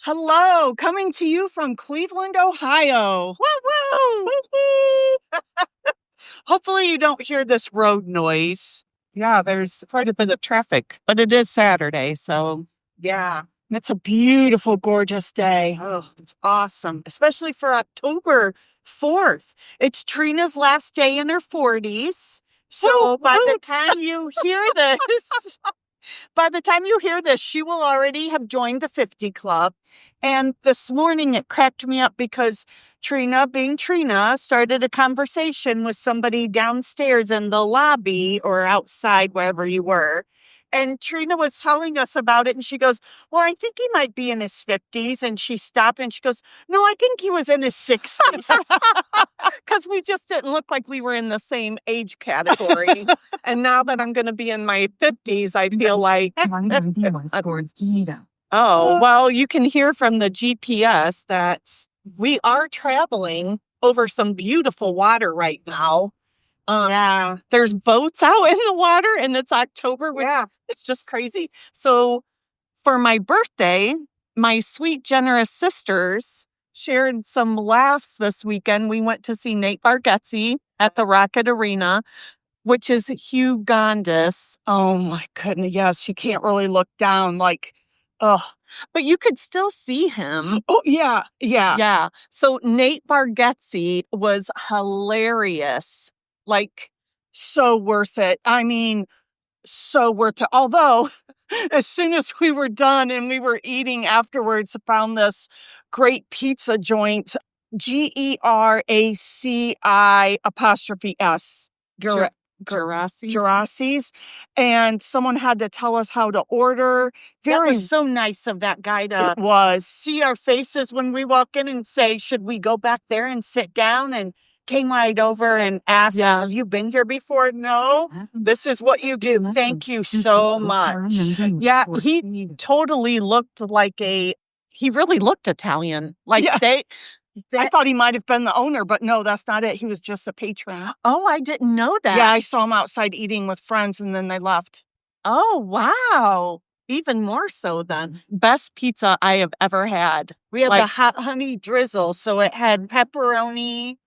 Hello, coming to you from Cleveland, Ohio. Woo woo! Hopefully you don't hear this road noise. Yeah, there's quite a bit of traffic, but it is Saturday, so Yeah. it's a beautiful, gorgeous day. Oh, it's awesome, especially for October 4th. It's Trina's last day in her 40s. So by the time you hear this, she will already have joined the 50 Club. And this morning it cracked me up because Trina, being Trina, started a conversation with somebody downstairs in the lobby or outside, wherever you were. And Trina was telling us about it, and she goes, well, I think he might be in his 50s. And she stopped and she goes, no, I think he was in his 60s. Because we just didn't look like we were in the same age category. And now that I'm going to be in my 50s, I feel like... Oh, well, you can hear from the GPS that we are traveling over some beautiful water right now. Yeah. There's boats out in the water, and it's October, which it's just crazy. So for my birthday, my sweet, generous sisters shared some laughs this weekend. We went to see Nate Bargatze at the Rocket Arena, which is humongous. Oh, my goodness. Yes, you can't really look down like... Oh, but you could still see him. Oh, yeah. Yeah. So Nate Bargatze was hilarious. Like, so worth it. I mean, so worth it. Although, as soon as we were done and we were eating afterwards, I found this great pizza joint, Geraci''S. Geraci's, and someone had to tell us how to order. That was so nice of that guy to see our faces when we walk in and say, should we go back there and sit down? And came right over and asked, have you been here before? No, this is what you do. Thank you so much. Yeah, he totally looked like he really looked Italian. Like I thought he might have been the owner, but no, that's not it. He was just a patron. Oh, I didn't know that. Yeah, I saw him outside eating with friends, and then they left. Oh, wow. Even more so than best pizza I have ever had. We had the hot honey drizzle, so it had pepperoni.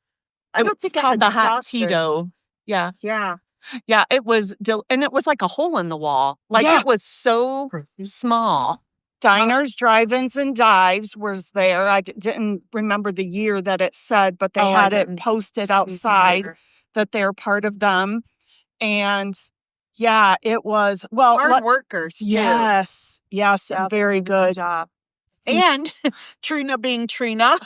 I don't think it had the hot Tito. Yeah. It was, and it was like a hole in the wall. Like it was so small. Diners, Drive-ins, and Dives was there. I didn't remember the year that it said, but they had it posted outside that they're part of them. And it was, well, hard workers. Yes, very good job. And Trina, being Trina,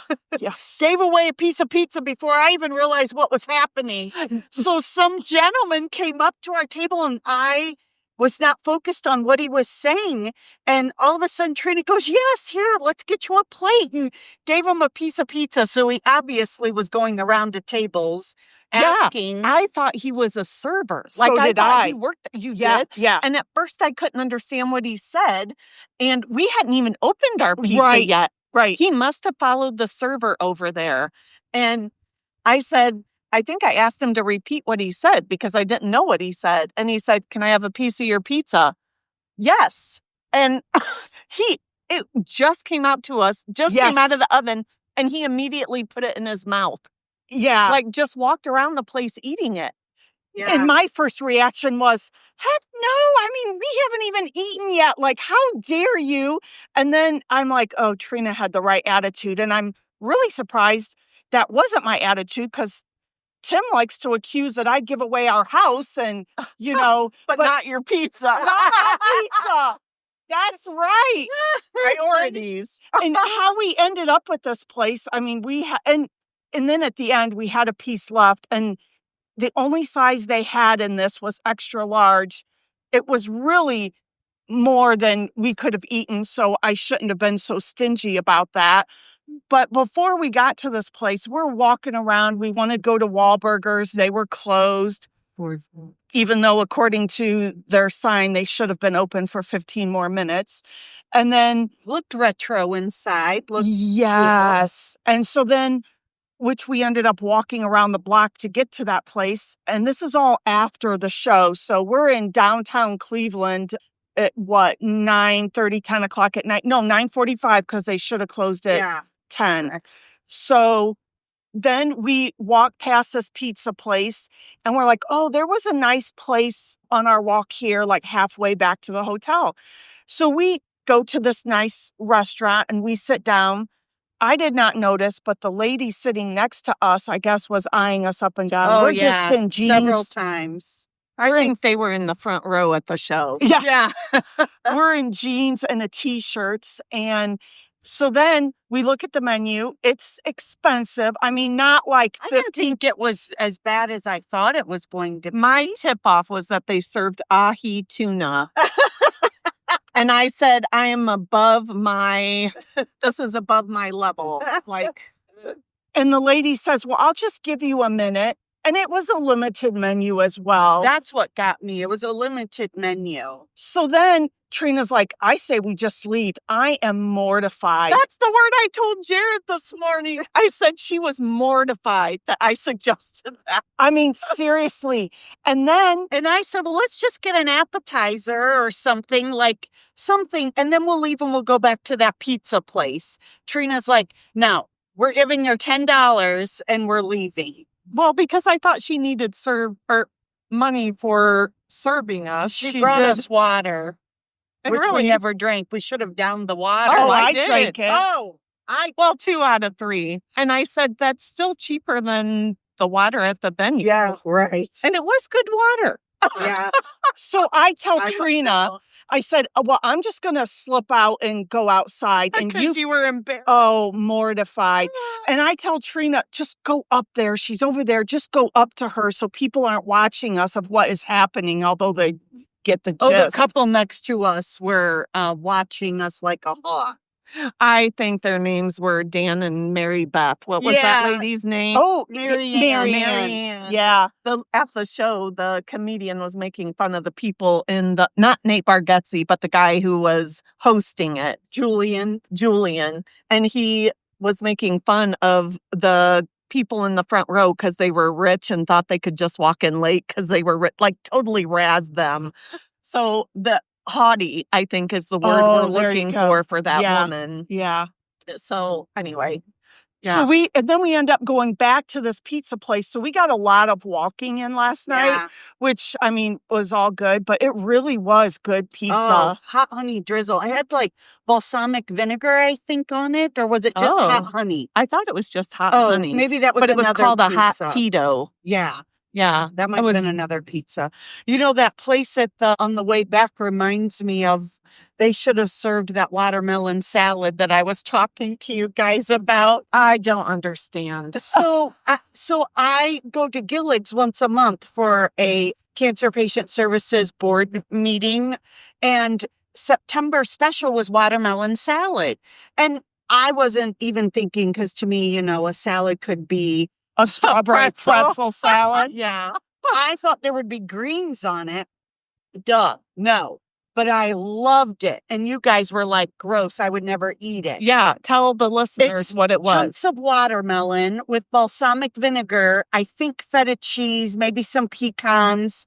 gave away a piece of pizza before I even realized what was happening. So some gentleman came up to our table, and I was not focused on what he was saying. And all of a sudden, Trina goes, yes, here, let's get you a plate. And gave him a piece of pizza. So he obviously was going around to tables asking. I thought he was a server. Like, so did I. He worked. You did? Yeah. And at first I couldn't understand what he said. And we hadn't even opened our pizza yet. Right. He must have followed the server over there. And I said, I think I asked him to repeat what he said because I didn't know what he said. And he said, can I have a piece of your pizza? Yes. And it just came out to us, came out of the oven, and he immediately put it in his mouth. Yeah. Like just walked around the place eating it. Yeah. And my first reaction was, heck no, I mean, we haven't even eaten yet. Like, how dare you? And then I'm like, oh, Trina had the right attitude. And I'm really surprised that wasn't my attitude because Tim likes to accuse that I give away our house and, but not your pizza. Not our pizza. That's right. Priorities. And how we ended up with this place, I mean, and then at the end, we had a piece left, and the only size they had in this was extra large. It was really more than we could have eaten, so I shouldn't have been so stingy about that. But before we got to this place, we're walking around. We want to go to Wahlburgers. They were closed, even though according to their sign, they should have been open for 15 more minutes. And then looked retro inside. Yes. And so then, which we ended up walking around the block to get to that place. And this is all after the show. So we're in downtown Cleveland. at 9:30, 10 o'clock at night. No, 9:45 because they should have closed at 10. So then we walked past this pizza place and we're like, oh, there was a nice place on our walk here, like halfway back to the hotel. So we go to this nice restaurant and we sit down. I did not notice, but the lady sitting next to us, I guess, was eyeing us up and down. Oh, we're just in jeans. Several times. I think they were in the front row at the show. Yeah. We're in jeans and a t-shirts. And so then we look at the menu. It's expensive. I mean, not like 50. I didn't think it was as bad as I thought it was going to be. My tip-off was that they served ahi tuna. And I said, I am this is above my level. And the lady says, well, I'll just give you a minute. And it was a limited menu as well. That's what got me. It was a limited menu. So then Trina's like, I say we just leave. I am mortified. That's the word I told Jared this morning. I said she was mortified that I suggested that. I mean, seriously. And I said, well, let's just get an appetizer or something. And then we'll leave and we'll go back to that pizza place. Trina's like, no, we're giving her $10 and we're leaving. Well, because I thought she needed money for serving us. She brought us water, which we never drank. We should have downed the water. Oh, I drank it. Oh, well, 2 out of 3. And I said, that's still cheaper than the water at the venue. Yeah, right. And it was good water. Yeah. So I tell Trina, I said, well, I'm just going to slip out and go outside. And you were embarrassed. Oh, mortified. And I tell Trina, just go up there. She's over there. Just go up to her so people aren't watching us of what is happening, although they get the gist. Oh, the couple next to us were watching us like a hawk. I think their names were Dan and Mary Beth. What was that lady's name? Oh, Mary Ann. Yeah. At the show, the comedian was making fun of the people not Nate Bargatze, but the guy who was hosting it. Julian. And he was making fun of the people in the front row because they were rich and thought they could just walk in late because they were totally razzed them. So the haughty, I think, is the word we're looking for that woman. Yeah. So anyway. Yeah. So then we end up going back to this pizza place. So we got a lot of walking in last night, which, I mean, was all good, but it really was good pizza. Oh, hot honey drizzle. I had balsamic vinegar, I think, on it, or was it just hot honey? I thought it was just hot honey. Maybe that was But it was called pizza. a hot Tito. Yeah. Yeah. That might have been another pizza. You know, that place on the way back reminds me of, they should have served that watermelon salad that I was talking to you guys about. I don't understand. So I go to Gillig's once a month for a cancer patient services board meeting, and September special was watermelon salad. And I wasn't even thinking, because to me, a salad could be a strawberry pretzel salad. Yeah. I thought there would be greens on it. Duh. No. But I loved it. And you guys were like, gross, I would never eat it. Yeah. Tell the listeners what it was. Chunks of watermelon with balsamic vinegar, I think feta cheese, maybe some pecans.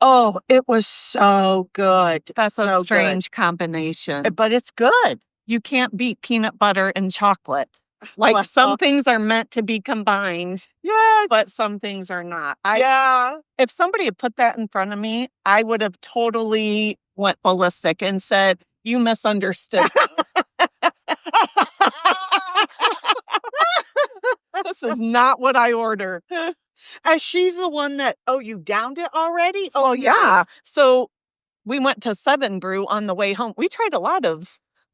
Oh, it was so good. That's a strange combination. But it's good. You can't beat peanut butter and chocolate. Some things are meant to be combined, but some things are not. If somebody had put that in front of me, I would have totally went ballistic and said, you misunderstood. This is not what I ordered. And she's the one that, you downed it already? Oh, yeah. So we went to 7 Brew on the way home. We tried a lot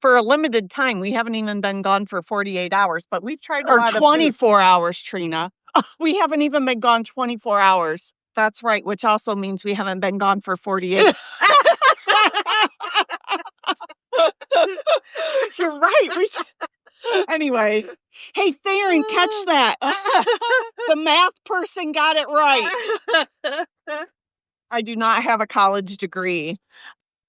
for a limited time. We haven't even been gone for 48 hours, but we've tried a lot of 24 hours, Trina. We haven't even been gone 24 hours. That's right, which also means we haven't been gone for 48. You're right. Anyway. Hey, Theron, catch that. The math person got it right. I do not have a college degree.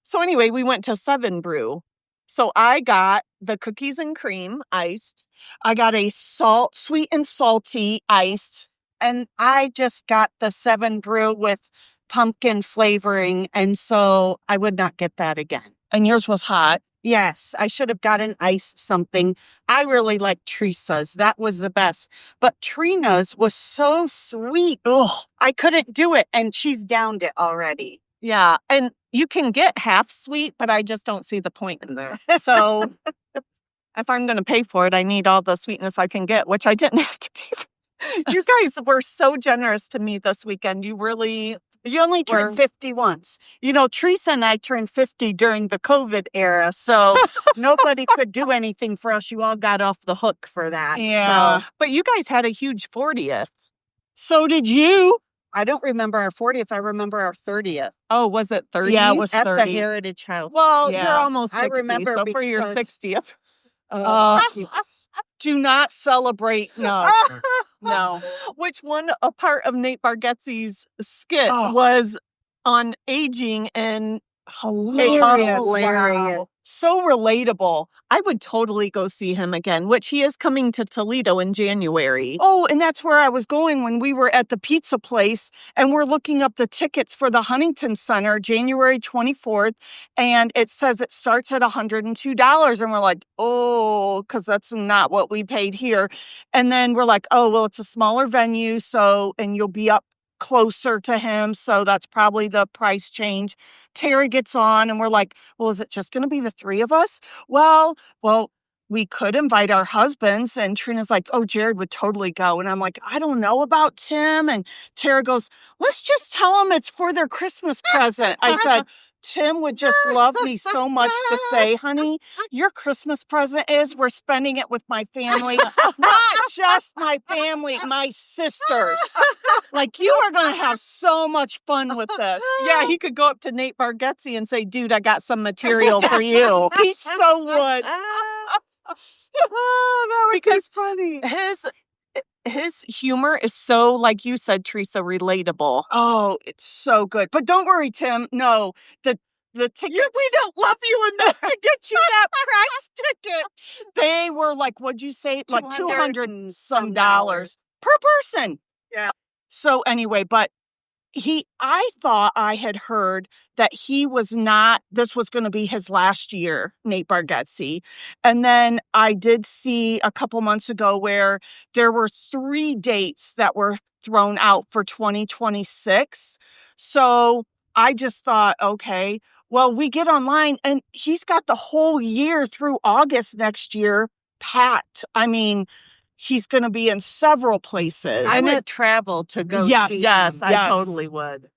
So anyway, we went to 7 Brew. So I got the cookies and cream iced. I got a sweet and salty iced. And I just got the 7 Brew with pumpkin flavoring. And so I would not get that again. And yours was hot. Yes, I should have gotten iced something. I really like Teresa's. That was the best. But Trina's was so sweet. Ugh, I couldn't do it. And she's downed it already. Yeah. And you can get half sweet, but I just don't see the point in there. So if I'm going to pay for it, I need all the sweetness I can get, which I didn't have to pay for. You guys were so generous to me this weekend. You only turned 50 once. You know, Teresa and I turned 50 during the COVID era, so nobody could do anything for us. You all got off the hook for that. Yeah. So. But you guys had a huge 40th. So did you. I don't remember our 40th. I remember our 30th. Oh, was it 30? Yeah, it was 30. At the Heritage House. Well, you're almost 60, I remember so for your 60th. Do not celebrate. No. No. Which one, a part of Nate Bargatze's skit was on aging and hilarious. Wow. So relatable. I would totally go see him again, which he is coming to Toledo in January. Oh, and that's where I was going when we were at the pizza place and we're looking up the tickets for the Huntington Center, January 24th. And it says it starts at $102. And we're like, oh, because that's not what we paid here. And then we're like, oh, well, it's a smaller venue. So, and you'll be up closer to him, so that's probably the price change. Terry gets on and we're like, well, is it just going to be the three of us? Well, we could invite our husbands. And Trina's like, oh, Jared would totally go. And I'm like, I don't know about Tim. And Tara goes, let's just tell them it's for their Christmas present. I said, Tim would just love me so much to say, honey, your Christmas present is we're spending it with my family, not just my family, my sisters. Like, you are going to have so much fun with this. Yeah, he could go up to Nate Bargatze and say, dude, I got some material for you. He so would. That would be funny. His humor is so, like you said, Teresa, relatable. Oh, it's so good. But don't worry, Tim. No, the tickets. We don't love you enough to get you that price ticket. They were like, what'd you say? Like $200 some per person. Yeah. So anyway, but I thought I had heard that this was going to be his last year, Nate Bargatze. And then I did see a couple months ago where there were 3 dates that were thrown out for 2026. So I just thought, okay, well, we get online and he's got the whole year through August next year packed. I mean, he's going to be in several places. I would travel to go see. Yes, I totally would.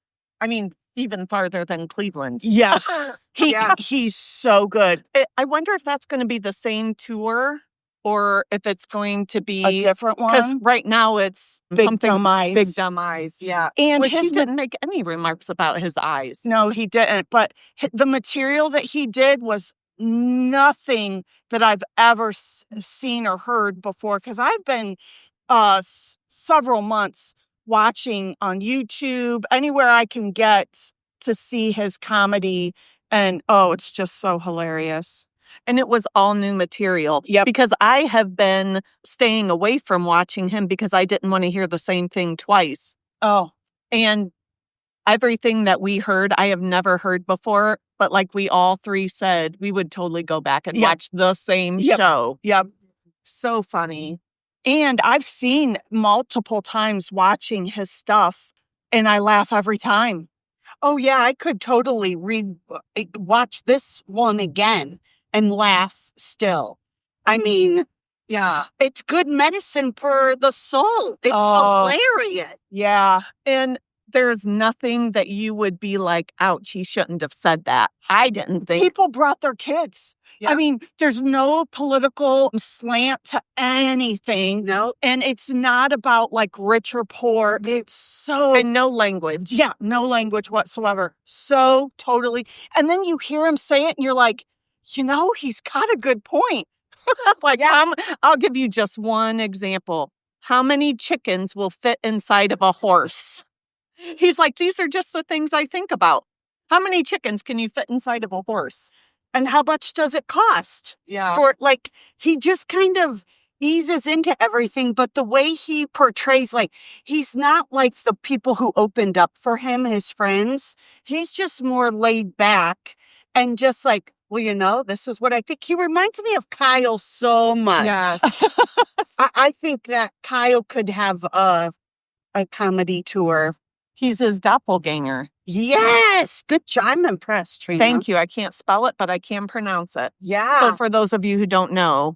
I mean, even farther than Cleveland. Yes. He's so good. I wonder if that's going to be the same tour or if it's going to be a different one. Because right now it's Big Dumb Eyes. Big Dumb Eyes, yeah. And he didn't make any remarks about his eyes. No, he didn't. But the material that he did was nothing that I've ever seen or heard before, because I've been several months watching on YouTube, anywhere I can get to see his comedy, and it's just so hilarious. And it was all new material. Yeah, because I have been staying away from watching him because I didn't want to hear the same thing twice. Oh, and everything that we heard, I have never heard before. But like we all three said, we would totally go back and watch the same show. Yep. So funny. And I've seen multiple times watching his stuff, and I laugh every time. Oh, yeah, I could totally watch this one again and laugh still. I mean, yeah, it's good medicine for the soul. It's hilarious. Yeah. And there's nothing that you would be like, ouch, he shouldn't have said that. I didn't think. People brought their kids. Yeah. I mean, there's no political slant to anything. No. And it's not about like rich or poor. It's so. And no language. Yeah, no language whatsoever. So totally. And then you hear him say it and you're like, he's got a good point. Like, I'll give you just one example. How many chickens will fit inside of a horse? He's like, these are just the things I think about. How many chickens can you fit inside of a horse? And how much does it cost? Yeah. He just kind of eases into everything, but the way he portrays, like, he's not like the people who opened up for him, his friends. He's just more laid back and just like, well, this is what I think. He reminds me of Kyle so much. Yes. I think that Kyle could have a comedy tour. He's his doppelganger. Yes. Good job. I'm impressed, Trina. Thank you. I can't spell it, but I can pronounce it. Yeah. So for those of you who don't know,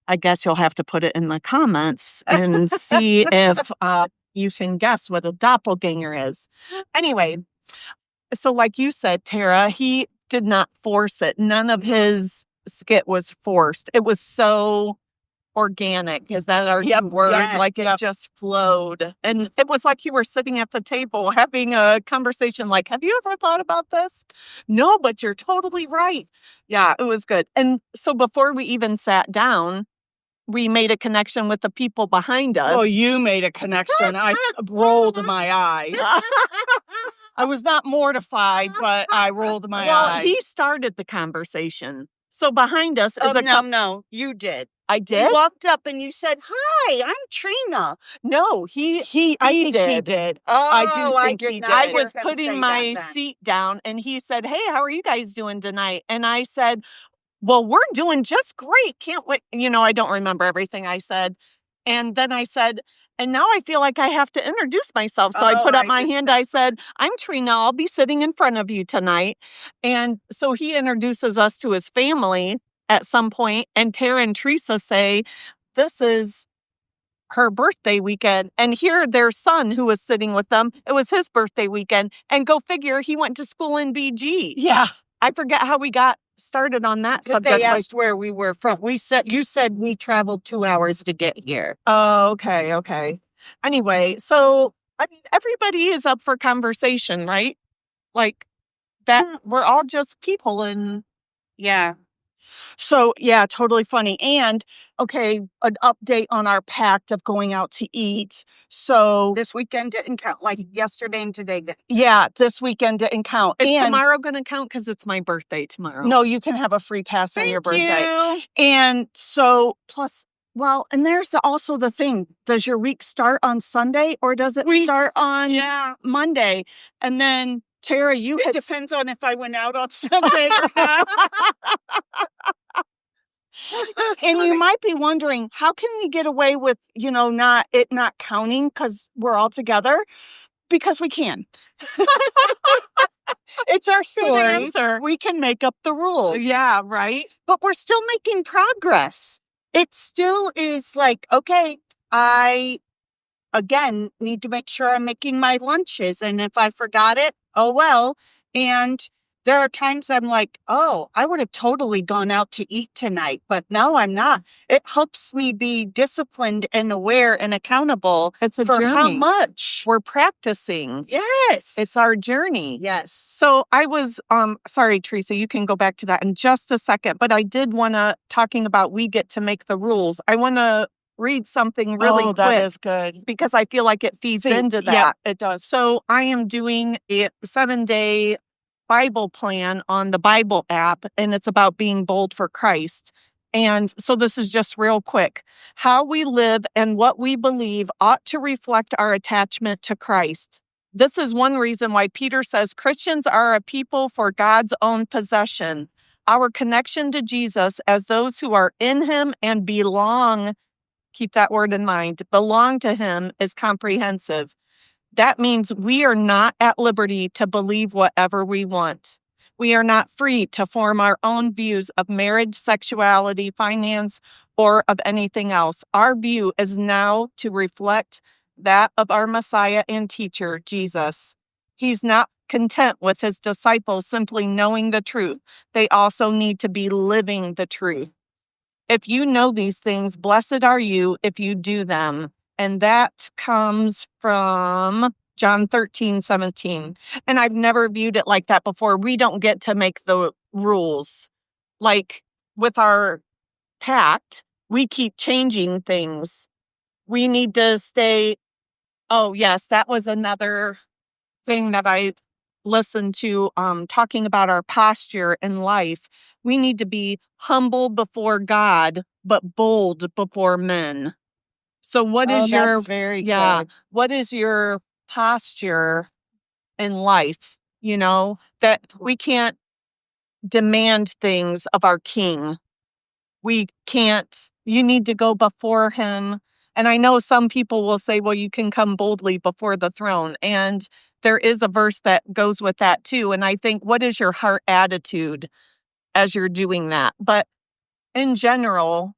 I guess you'll have to put it in the comments and see if you can guess what a doppelganger is. Anyway, so like you said, Tara, he did not force it. None of his skit was forced. It was so organic. Is that our word? Yes, like it just flowed. And it was like you were sitting at the table having a conversation like, have you ever thought about this? No, but you're totally right. Yeah, it was good. And so before we even sat down, we made a connection with the people behind us. Oh, you made a connection. I rolled my eyes. I was not mortified, but I rolled my eyes. Well, he started the conversation. So behind us is No, you did. I did? You walked up and you said, "Hi, I'm Trina." No, I think he did. Oh, I do think he did. I was hear him putting say my that then. seat down and he said, "Hey, how are you guys doing tonight?" And I said, "Well, we're doing just great. Can't wait." I don't remember everything I said. And then I said, "And now I feel like I have to introduce myself." So I put up my hand. I said, "I'm Trina. I'll be sitting in front of you tonight." And so he introduces us to his family at some point, and Tara and Teresa say, this is her birthday weekend. And here their son who was sitting with them, it was his birthday weekend. And go figure, he went to school in BG. Yeah. I forget how we got started on that subject. They asked where we were from. You said we traveled 2 hours to get here. Oh, okay. Anyway, so I mean, everybody is up for conversation, right? Like that, we're all just people and yeah. So, yeah, totally funny. And, okay, an update on our pact of going out to eat. So this weekend didn't count, like yesterday and today didn't. Yeah, this weekend didn't count. Is tomorrow going to count because it's my birthday tomorrow? No, you can have a free pass on your birthday. You. And so, plus, well, and there's also the thing. Does your week start on Sunday or does it start on Monday? And then, Tara, it depends on if I went out on Sunday or not. And you might be wondering, how can we get away with, not counting because we're all together? Because we can. It's our story. We can make up the rules. Yeah, right. But we're still making progress. It still is like, okay, I, again, need to make sure I'm making my lunches. And if I forgot it, oh well. And there are times I'm like, oh, I would have totally gone out to eat tonight, but no, I'm not. It helps me be disciplined and aware and accountable for journey. How much we're practicing. Yes. It's our journey. Yes. So I was, sorry, Teresa, you can go back to that in just a second, but I did want to, talking about we get to make the rules. I want to read something really quick. That is good. Because I feel like it feeds into that. Yeah, it does. So I am doing a 7-day Bible plan on the Bible app, and it's about being bold for Christ. And so this is just real quick. How we live and what we believe ought to reflect our attachment to Christ. This is one reason why Peter says Christians are a people for God's own possession. Our connection to Jesus as those who are in him and belong, keep that word in mind, belong to him is comprehensive. That means we are not at liberty to believe whatever we want. We are not free to form our own views of marriage, sexuality, finance, or of anything else. Our view is now to reflect that of our Messiah and teacher, Jesus. He's not content with his disciples simply knowing the truth. They also need to be living the truth. If you know these things, blessed are you if you do them. And that comes from John 13:17. And I've never viewed it like that before. We don't get to make the rules. Like with our pact, we keep changing things. We need to stay. Oh, yes, that was another thing that I listened to talking about our posture in life. We need to be humble before God, but bold before men. So what is your very good. What is your posture in life? That we can't demand things of our king. We can't, you need to go before him. And I know some people will say, well, you can come boldly before the throne. And there is a verse that goes with that too. And I think, what is your heart attitude as you're doing that? But in general,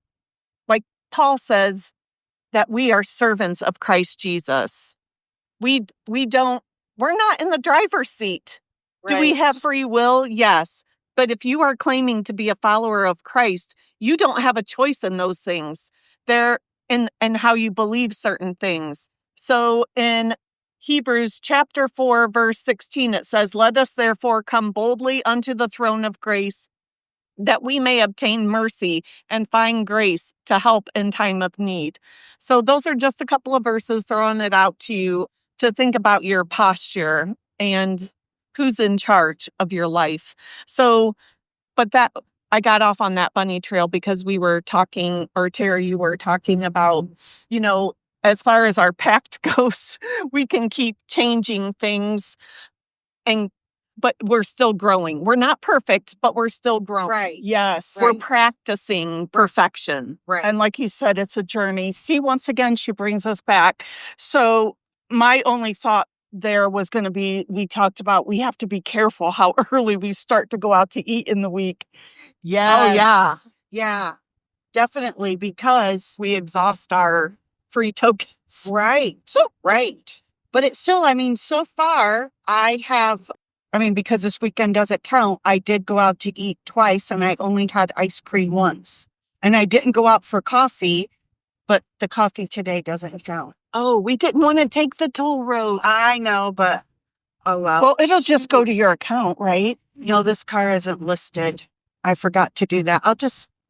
like Paul says, that we are servants of Christ Jesus. We're not in the driver's seat. Right. Do we have free will? Yes. But if you are claiming to be a follower of Christ, you don't have a choice in those things. They're in how you believe certain things. So in Hebrews chapter 4, verse 16, it says, "Let us therefore come boldly unto the throne of grace, that we may obtain mercy and find grace to help in time of need." So those are just a couple of verses throwing it out to you to think about your posture and who's in charge of your life. So, but that I got off on that bunny trail because we were talking, or Terry, you were talking about, as far as our pact goes, we can keep changing things but we're still growing. We're not perfect, but we're still growing. Right. Yes. We're practicing perfection. Right. And like you said, it's a journey. See, once again, she brings us back. So my only thought there was going to be, we talked about we have to be careful how early we start to go out to eat in the week. Yes. Oh, yeah. Yeah, definitely, because we exhaust our free tokens. Right. Right. But it's still, so far because this weekend doesn't count, I did go out to eat twice and I only had ice cream once. And I didn't go out for coffee, but the coffee today doesn't count. Oh, we didn't want to take the toll road. I know, but oh well. Well, it'll just go to your account, right? No, this car isn't listed. I forgot to do that.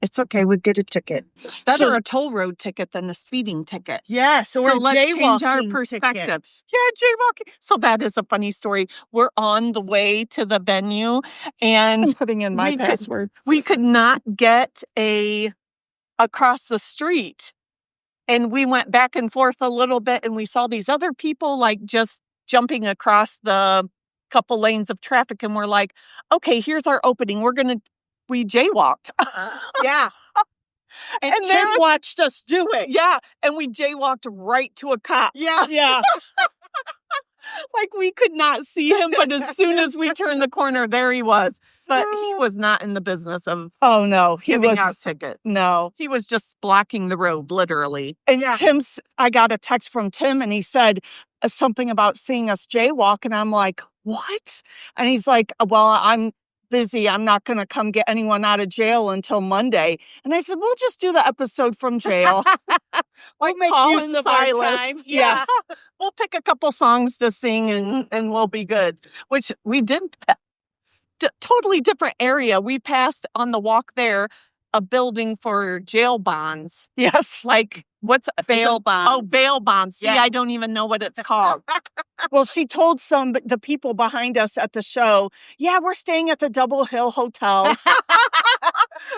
It's okay. We get a ticket. Better a toll road ticket than a speeding ticket. Yeah. So let's change our perspective. Ticket. Yeah, jaywalking. So that is a funny story. We're on the way to the venue and I'm putting in my password. We could not get across the street. And we went back and forth a little bit and we saw these other people like just jumping across the couple lanes of traffic. And we're like, okay, here's our opening. We jaywalked. Yeah. And Tim watched us do it. Yeah. And we jaywalked right to a cop. Yeah. Yeah. Like we could not see him, but as soon as we turned the corner, there he was. But he was not in the business of giving out tickets. No. He was just blocking the road, literally. And I got a text from Tim and he said something about seeing us jaywalk. And I'm like, what? And he's like, well, I'm busy. I'm not going to come get anyone out of jail until Monday. And I said, we'll just do the episode from jail. We'll make use of our time. Yeah. We'll pick a couple songs to sing and we'll be good. Which we did. Totally different area. We passed on the walk there a building for jail bonds. Yes. Like what's bail bonds? Oh, bail bonds. See, Yeah. I don't even know what it's called. Well, she told the people behind us at the show, yeah, we're staying at the Double Hill Hotel.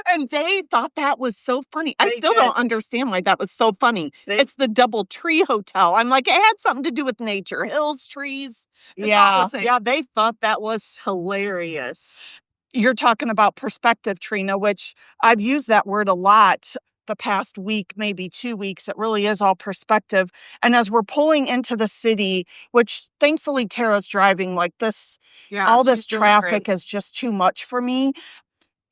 And they thought that was so funny. I They still did. don't understand why that was so funny. It's the Double Tree Hotel. I'm like, it had something to do with nature, hills, trees. Yeah. Yeah, they thought that was hilarious. You're talking about perspective, Trina, which I've used that word a lot the past week, maybe 2 weeks. It really is all perspective. And as we're pulling into the city, which thankfully Tara's driving like this, all this traffic is just too much for me.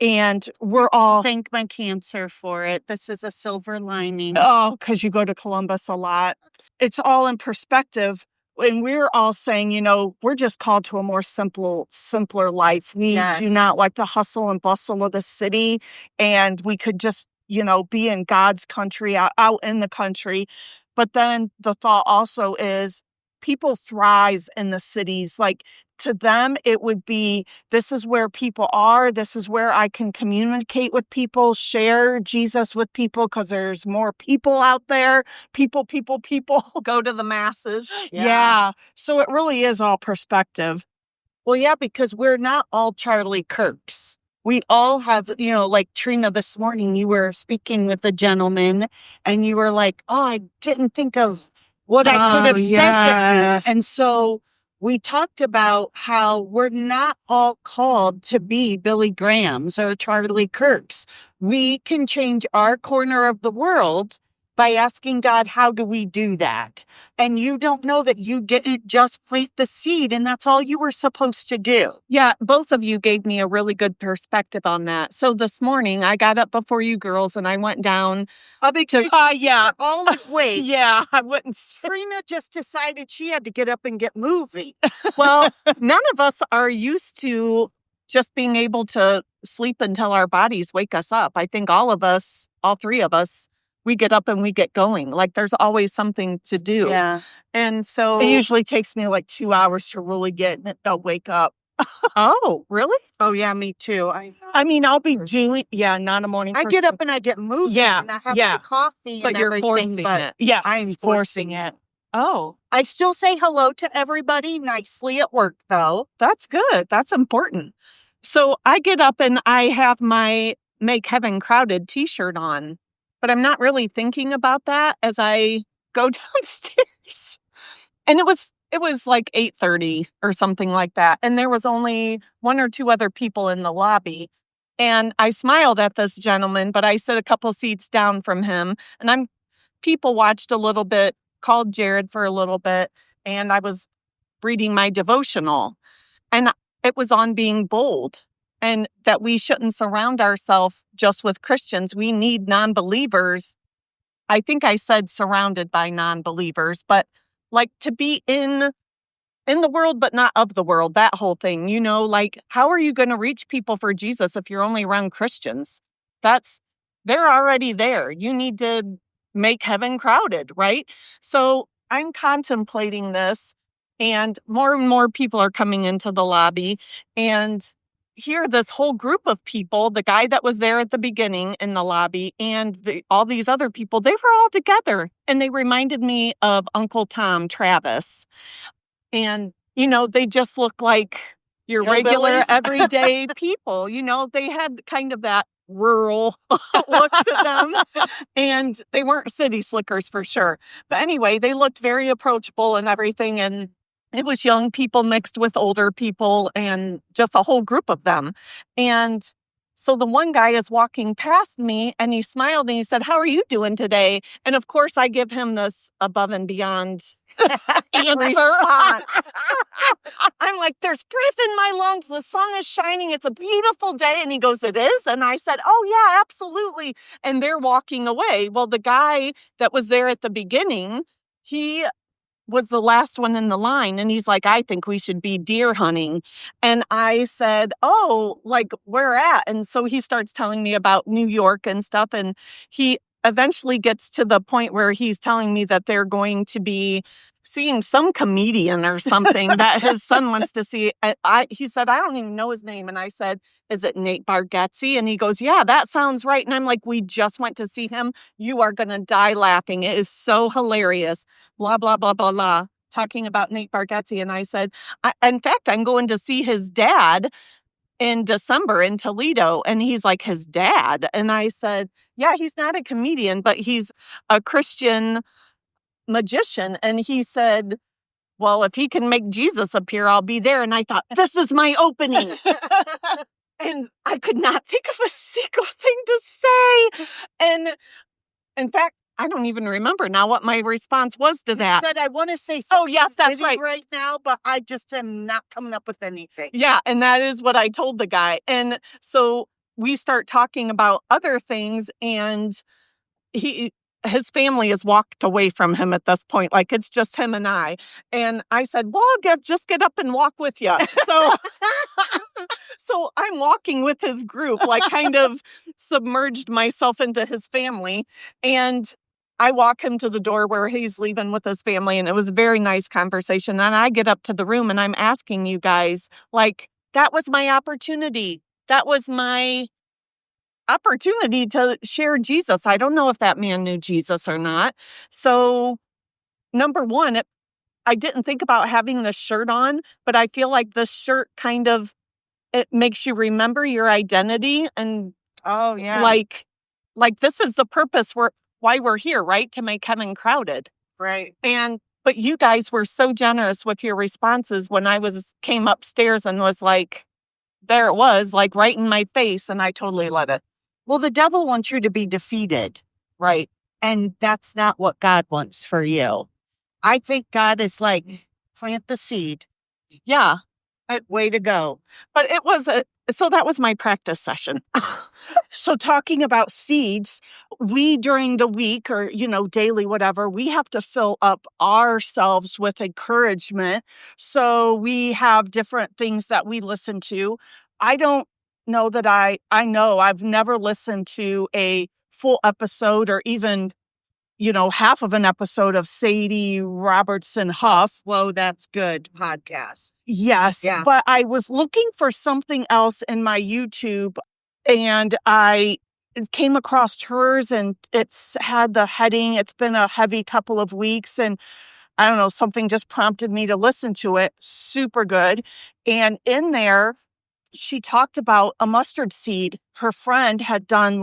And we're all Thank my cancer for it. This is a silver lining. Oh, because you go to Columbus a lot. It's all in perspective. And we're all saying, we're just called to a more simpler life. We do not like the hustle and bustle of the city. And we could just, be in God's country, out in the country. But then the thought also is people thrive in the cities. Like to them, it would be, this is where people are. This is where I can communicate with people, share Jesus with people because there's more people out there. People. Go to the masses. Yeah. So it really is all perspective. Well, yeah, because we're not all Charlie Kirks. We all have, like Trina, this morning, you were speaking with a gentleman and you were like, oh, I didn't think of what I could have said to him. And so we talked about how we're not all called to be Billy Grahams or Charlie Kirks. We can change our corner of the world by asking God, how do we do that? And you don't know that you didn't just plant the seed and that's all you were supposed to do. Yeah, both of you gave me a really good perspective on that. So this morning I got up before you girls and I went down All the way. Yeah, I wouldn't. Trina just decided she had to get up and get moving. Well, none of us are used to just being able to sleep until our bodies wake us up. I think all three of us, we get up and we get going. Like there's always something to do. Yeah. And so It usually takes me like 2 hours to really wake up. Oh, really? Oh, yeah, me too. I mean, I'll be doing, not a morning I person. get up and I get moving. Yeah, And I have yeah. the coffee But and you're everything, forcing but it. Yes, I'm forcing it. Oh, I still say hello to everybody nicely at work, though. that's good. That's important. So I get up and I have my Make Heaven Crowded t-shirt on, but I'm not really thinking about that as I go downstairs. And it was like 8:30 or something like that. And there was only one or two other people in the lobby. And I smiled at this gentleman, but I sit a couple seats down from him. And people watched a little bit, called Jared for a little bit, and I was reading my devotional. And it was on being bold and that we shouldn't surround ourselves just with Christians. We need non-believers. I think I said surrounded by non-believers, but like to be in the world, but not of the world, that whole thing, like how are you going to reach people for Jesus if you're only around Christians? They're already there. You need to make heaven crowded, right? So I'm contemplating this and more people are coming into the lobby and here this whole group of people, the guy that was there at the beginning in the lobby and all these other people, they were all together and they reminded me of Uncle Tom Travis. And, they just look like your regular everyday people. They had kind of that rural look to them and they weren't city slickers for sure. But anyway, they looked very approachable and everything. And it was young people mixed with older people and just a whole group of them. And so the one guy is walking past me and he smiled and he said, "How are you doing today?" And of course I give him this above and beyond answer. I'm like, "There's breath in my lungs. The sun is shining. It's a beautiful day." And he goes, "It is?" And I said, "Oh yeah, absolutely." And they're walking away. Well, the guy that was there at the beginning, he was the last one in the line. And he's like, "I think we should be deer hunting." And I said, "Oh, like where at?" And so he starts telling me about New York and stuff. And he eventually gets to the point where he's telling me that they're going to be seeing some comedian or something that his son wants to see. He said, "I don't even know his name." And I said, "Is it Nate Bargatze?" And he goes, "Yeah, that sounds right." And I'm like, "We just went to see him. You are going to die laughing. It is so hilarious." Blah, blah, blah, blah, blah. Talking about Nate Bargatze. And I said, in fact, I'm going to see his dad in December in Toledo. And he's like, "His dad?" And I said, "Yeah, he's not a comedian, but he's a Christian magician." And he said, "Well, if he can make Jesus appear, I'll be there." And I thought, this is my opening. And I could not think of a single thing to say. And in fact, I don't even remember now what my response was to that. You said, "I want to say something." Oh, yes, that's right. Right now, but I just am not coming up with anything. Yeah, and that is what I told the guy. And so we start talking about other things, and his family has walked away from him at this point. Like it's just him and I. And I said, "Well, just get up and walk with you." So I'm walking with his group, like kind of submerged myself into his family. And I walk him to the door where he's leaving with his family. And it was a very nice conversation. And I get up to the room and I'm asking you guys, like, that was my opportunity. That was my opportunity to share Jesus. I don't know if that man knew Jesus or not. So, number one, I didn't think about having this shirt on, but I feel like this shirt kind of, it makes you remember your identity and like this is the purpose why we're here, right? To make heaven crowded. Right. But you guys were so generous with your responses when I came upstairs and was like, there it was, like right in my face, and I totally let it. Well, the devil wants you to be defeated. Right. And that's not what God wants for you. I think God is like, plant the seed. Yeah. Way to go. But so that was my practice session. So talking about seeds, we during the week or, daily, whatever, we have to fill up ourselves with encouragement. So we have different things that we listen to. I don't know that I know I've never listened to a full episode or even half of an episode of Sadie Robertson Huff. Whoa, that's good podcast. Yes. Yeah. But I was looking for something else in my YouTube and I came across hers and it's had the heading. It's been a heavy couple of weeks and I don't know, something just prompted me to listen to it. Super good. And in there, she talked about a mustard seed. Her friend had done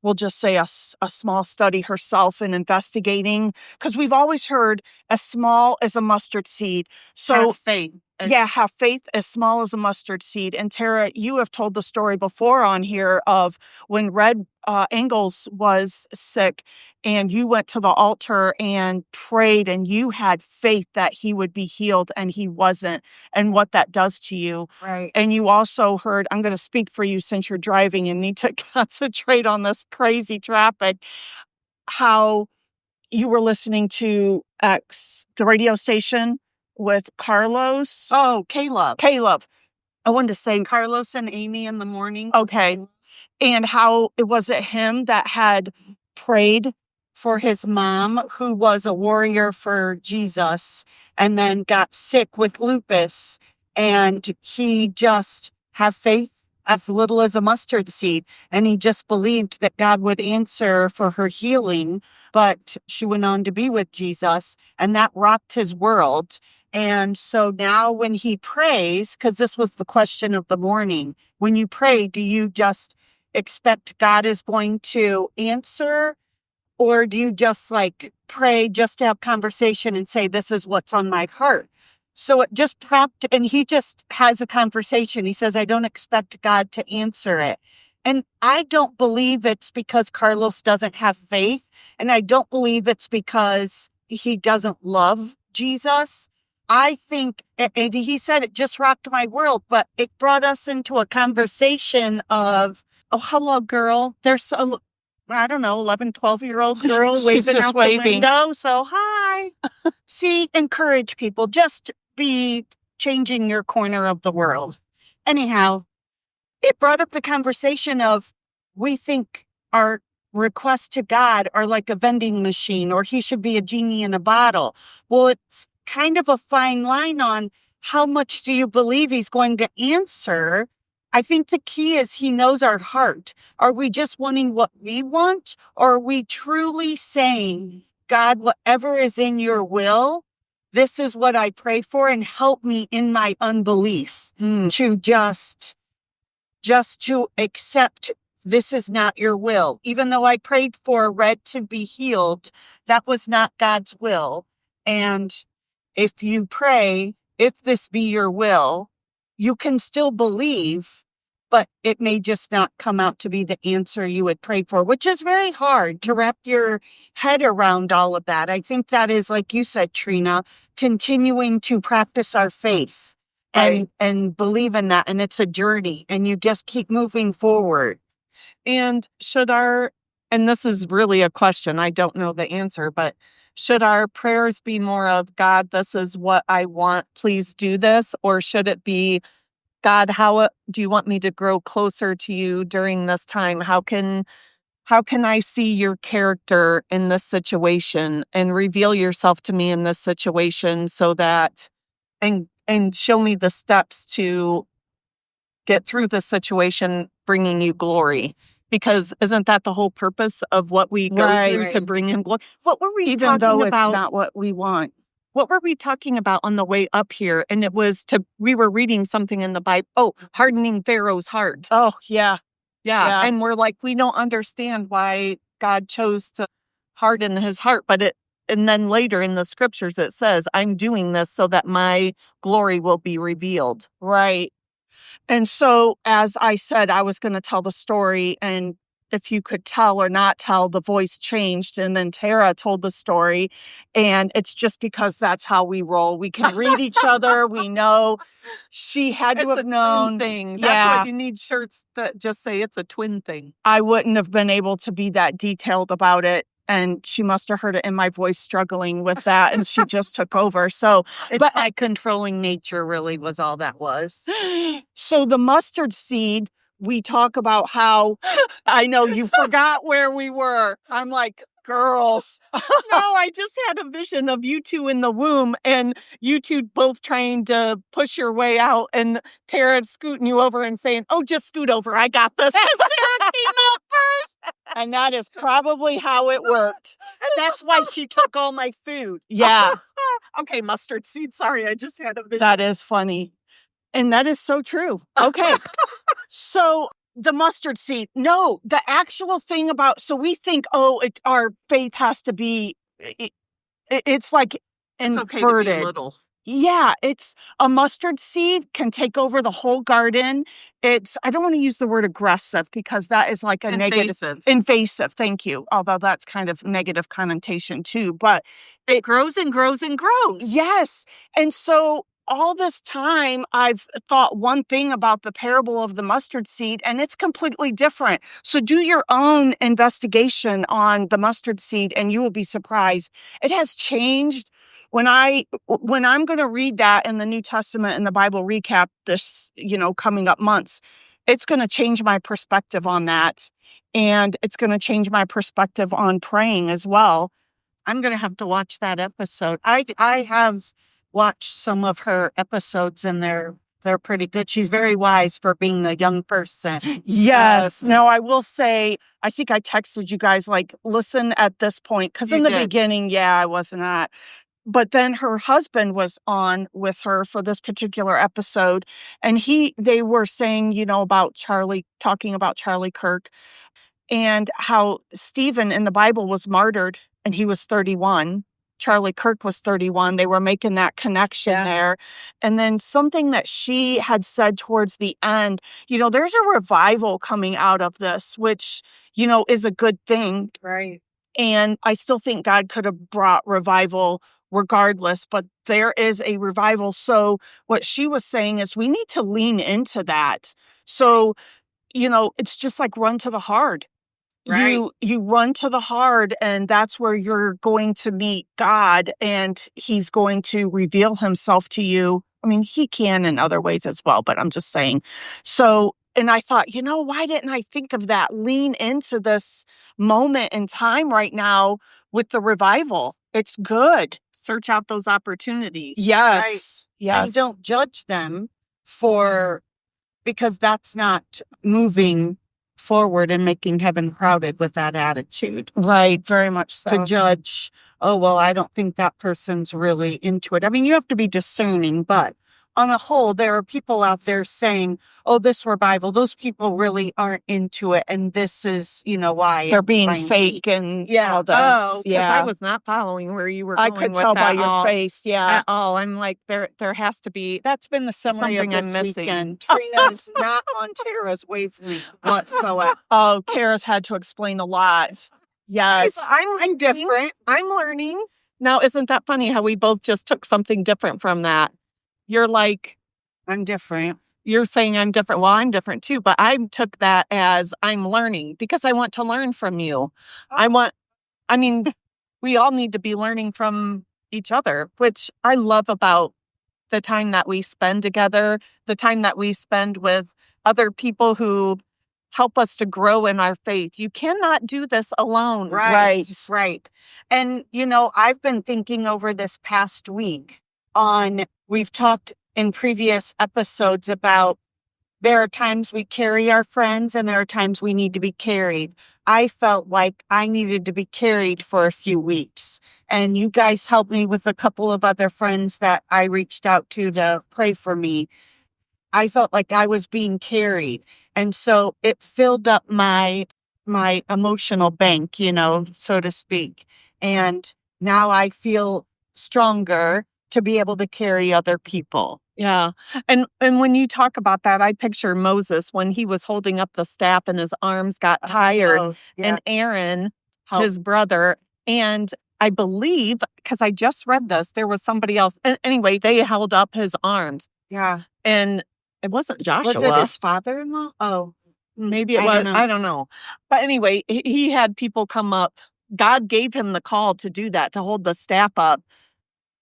we'll just say a small study herself in investigating, because we've always heard as small as a mustard seed. So have faith. Have faith as small as a mustard seed. And Tara, you have told the story before on here of when Red Engels was sick and you went to the altar and prayed and you had faith that he would be healed and he wasn't, and what that does to you. Right. And you also heard, I'm going to speak for you since you're driving and need to concentrate on this crazy traffic, how you were listening to the radio station with Carlos. Oh, Caleb. I wanted to say Carlos and Amy in the morning. Okay. And how it was him that had prayed for his mom, who was a warrior for Jesus and then got sick with lupus. And he just had faith as little as a mustard seed. And he just believed that God would answer for her healing. But she went on to be with Jesus and that rocked his world. And so now when he prays, because this was the question of the morning, when you pray, do you just expect God is going to answer? Or do you just pray just to have conversation and say, this is what's on my heart? So it just prompted, and he just has a conversation. He says, I don't expect God to answer it. And I don't believe it's because Carlos doesn't have faith. And I don't believe it's because he doesn't love Jesus. I think, and he said it just rocked my world, but it brought us into a conversation of, oh, hello, girl. There's a, I don't know, 11, 12-year-old girl waving out the window. So, hi. See, encourage people. Just be changing your corner of the world. Anyhow, it brought up the conversation of, we think our requests to God are like a vending machine, or he should be a genie in a bottle. Well, it's kind of a fine line on how much do you believe he's going to answer. I think the key is he knows our heart. Are we just wanting what we want? Or are we truly saying, God, whatever is in your will, this is what I pray for, and help me in my unbelief to just to accept this is not your will. Even though I prayed for Red to be healed, that was not God's will. And if you pray, if this be your will, you can still believe, but it may just not come out to be the answer you would pray for, which is very hard to wrap your head around all of that. I think that is, like you said, Trina, continuing to practice our faith and believe in that. And it's a journey and you just keep moving forward. And and this is really a question, I don't know the answer, but should our prayers be more of, God, this is what I want, please do this? Or should it be, God, how do you want me to grow closer to you during this time? How can I see your character in this situation and reveal yourself to me in this situation so that, and show me the steps to get through the situation, bringing you glory? Because isn't that the whole purpose of what we go through to bring him glory? What were we even talking though about? It's not what we want. what were we talking about on the way up here? And we were reading something in the Bible. Oh, hardening Pharaoh's heart. Oh, yeah. Yeah. And we're like, we don't understand why God chose to harden his heart. And then later in the scriptures, it says, I'm doing this so that my glory will be revealed. Right. And so, as I said, I was going to tell the story, and if you could tell or not tell, the voice changed. And then Tara told the story. And it's just because that's how we roll. We can read each other. We know she had to have known. Thing. That's what you need, shirts that just say it's a twin thing. I wouldn't have been able to be that detailed about it. And she must have heard it in my voice struggling with that. And she just took over. So, but my controlling nature really was all that was. So the mustard seed, we talk about how, I know you forgot where we were. I'm like, girls. No, I just had a vision of you two in the womb and you two both trying to push your way out and Tara scooting you over and saying, oh, just scoot over. I got this. Tara came out first. And that is probably how it worked. And that's why she took all my food. Yeah. Okay, mustard seed. Sorry, I just had a vision. That is funny. And that is so true. Okay. So the mustard seed. No, the actual thing about, so we think, our faith has to be, it's like inverted. It's okay to be little. Yeah, it's a mustard seed can take over the whole garden. I don't want to use the word aggressive because that is like a negative. Invasive, thank you. Although that's kind of negative connotation too. But it grows and grows and grows. Yes. And so all this time, I've thought one thing about the parable of the mustard seed, and it's completely different. So do your own investigation on the mustard seed, and you will be surprised. It has changed. When I'm going to read that in the New Testament and the Bible recap this, coming up months, it's going to change my perspective on that. And it's going to change my perspective on praying as well. I'm going to have to watch that episode. I have watched some of her episodes and they're pretty good. She's very wise for being a young person. Yes. Now, I will say, I think I texted you guys, like, listen at this point. Because in the beginning, I was not. But then her husband was on with her for this particular episode. And they were saying, about talking about Charlie Kirk and how Stephen in the Bible was martyred and he was 31. Charlie Kirk was 31. They were making that connection there. And then something that she had said towards the end, there's a revival coming out of this, which, is a good thing. Right. And I still think God could have brought revival regardless, but there is a revival. So what she was saying is we need to lean into that. So, it's just like run to the hard. Right. You run to the hard, and that's where you're going to meet God, and he's going to reveal himself to you. I mean, he can in other ways as well, but I'm just saying. So, and I thought, why didn't I think of that? Lean into this moment in time right now with the revival. It's good. Search out those opportunities. Yes. Right? Yes. And don't judge them because that's not moving forward and making heaven crowded with that attitude. Right. Very much so. To judge, I don't think that person's really into it. I mean, you have to be discerning, but on the whole, there are people out there saying, this revival, those people really aren't into it. And this is, why. They're being fake and all this. Oh, because I was not following where you were going. I could tell by your face. Yeah. At all. I'm like, there has to be. That's been the summary of this I'm missing. Weekend. Trina's not on Tara's wavelength whatsoever. Oh, Tara's had to explain a lot. Yes. I'm different. I'm learning. Now, isn't that funny how we both just took something different from that? You're like, I'm different. You're saying I'm different. Well, I'm different too, but I took that as I'm learning because I want to learn from you. We all need to be learning from each other, which I love about the time that we spend together, the time that we spend with other people who help us to grow in our faith. You cannot do this alone. Right. And, I've been thinking over this past week we've talked in previous episodes about there are times we carry our friends and there are times we need to be carried. I felt like I needed to be carried for a few weeks. And you guys helped me with a couple of other friends that I reached out to pray for me. I felt like I was being carried. And so it filled up my emotional bank, so to speak. And now I feel stronger to be able to carry other people. Yeah. And when you talk about that, I picture Moses when he was holding up the staff and his arms got tired, and Aaron, his brother, and I believe, because I just read this, there was somebody else. Anyway, they held up his arms. Yeah. And it wasn't Joshua. Was it his father-in-law? Oh, maybe it was. I don't know. But anyway, he had people come up. God gave him the call to do that, to hold the staff up.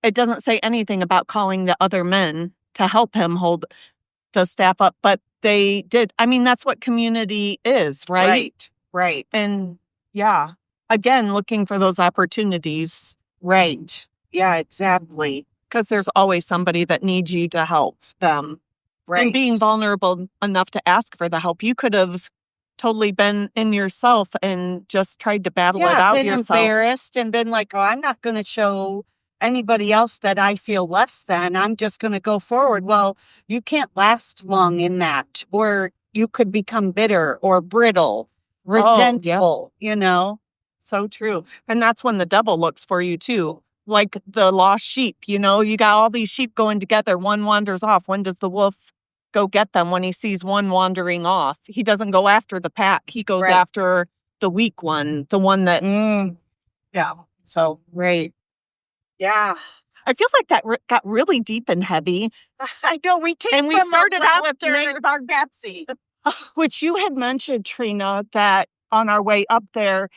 It doesn't say anything about calling the other men to help him hold the staff up, but they did. I mean, that's what community is, right? Right. And yeah, again, looking for those opportunities. Right. Yeah, exactly. Because there's always somebody that needs you to help them. Right. And being vulnerable enough to ask for the help. You could have totally been in yourself and just tried to battle it out been yourself. Embarrassed and been like, oh, I'm not going to show anybody else that I feel less than. I'm just going to go forward. Well, you can't last long in that, or you could become bitter or brittle, resentful, So true. And that's when the devil looks for you too. Like the lost sheep, you got all these sheep going together. One wanders off. When does the wolf go get them? When he sees one wandering off. He doesn't go after the pack. He goes after the weak one, the one that, yeah. So, right. Yeah. I feel like that got really deep and heavy. I know, we started out with Nate Bargatze. Which you had mentioned, Trina, that on our way up there,